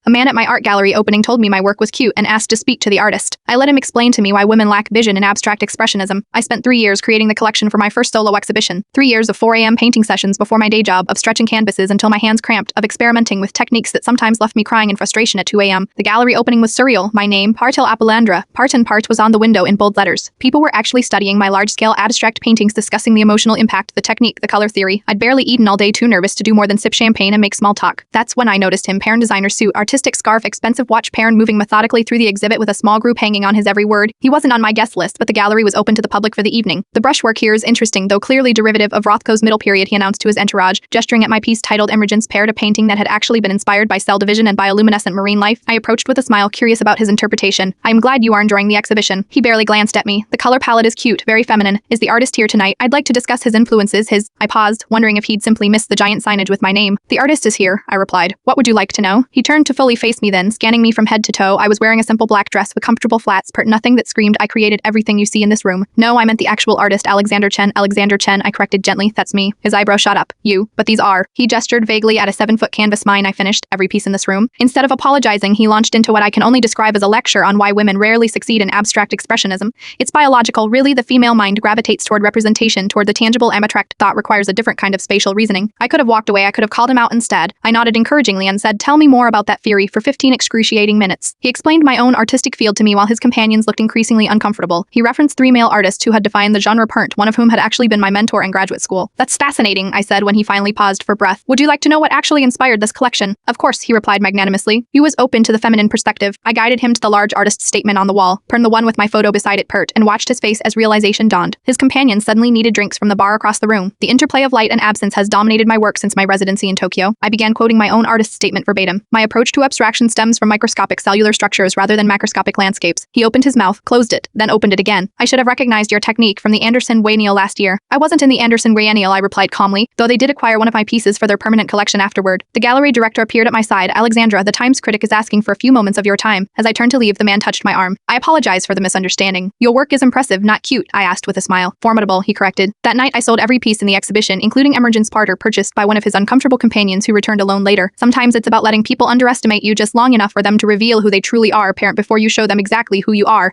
A man at my art gallery opening told me my work was cute and asked to speak to the artist. I let him explain to me why women lack vision in abstract expressionism. I spent 3 years creating the collection for my first solo exhibition. 3 years of 4 a.m. painting sessions before my day job, of stretching canvases until my hands cramped, of experimenting with techniques that sometimes left me crying in frustration at 2 a.m. The gallery opening was surreal. My name, Partil Apilandra, part and part, was on the window in bold letters. People were actually studying my large-scale abstract paintings, discussing the emotional impact, the technique, the color theory. I'd barely eaten all day, too nervous to do more than sip champagne and make small talk. That's when I noticed him. Perrin designer suit, artistic scarf, expensive watch. Perrin moving methodically through the exhibit with a small group hanging on his every word. He wasn't on my guest list, but the gallery was open to the public for the evening. The brushwork here is interesting, though clearly derivative of Rothko's middle period, he announced to his entourage, gesturing at my piece titled Emergence, paired a painting that had actually been inspired by cell division and bioluminescent marine life. I approached with a smile, curious about his interpretation. I'm glad you are enjoying the exhibition. He barely glanced at me. The color palette is cute, very feminine. Is the artist here tonight? I'd like to discuss his influences, I paused, wondering if he'd simply missed the giant signage with my name. The artist is here, I replied. What would you like to know? He turned to fully face me then, scanning me from head to toe. I was wearing a simple black dress with comfortable flats, nothing that screamed, I created everything you see in this room. No, I meant the actual artist, Alexander Chen. Alexander Chen, I corrected gently. That's me. His eyebrow shot up. You. But these are. He gestured vaguely at a 7-foot canvas. Mine, I finished. Every piece in this room. Instead of apologizing, he launched into what I can only describe as a lecture on why women rarely succeed in abstract expressionism. It's biological, really. The female mind gravitates toward representation, toward the tangible. Abstract thought requires a different kind of spatial reasoning. I could have walked away. I could have called him out instead. I nodded encouragingly and said, tell me more about that theory, for 15 excruciating minutes. He explained my own artistic field to me while his companions looked increasingly uncomfortable. He referenced 3 male artists who had defined the genre Pernt, one of whom had actually been my mentor in graduate school. That's fascinating, I said when he finally paused for breath. Would you like to know what actually inspired this collection? Of course, he replied magnanimously. He was open to the feminine perspective. I guided him to the large artist's statement on the wall, Pern, the one with my photo beside it, Pert, and watched his face as realization dawned. His companions suddenly needed drinks from the bar across the room. The interplay of light and absence has dominated my work since my residency in Tokyo. I began quoting my own artist's statement verbatim. My approach to abstraction stems from microscopic cellular structures rather than macroscopic landscapes. He opened his mouth, closed it, then opened it again. I should have recognized your technique from the Anderson Biennial last year. I wasn't in the Anderson Biennial, I replied calmly, though they did acquire one of my pieces for their permanent collection afterward. The gallery director appeared at my side. Alexandra, the Times critic, is asking for a few moments of your time. As I turned to leave, the man touched my arm. I apologize for the misunderstanding. Your work is impressive, not cute, I asked with a smile. Formidable, he corrected. That night I sold every piece in the exhibition, including Emergence Parter, purchased by one of his uncomfortable companions who returned alone later. Sometimes it's about letting people underestimate you just long enough for them to reveal who they truly are, parent, before you show them exactly who you are.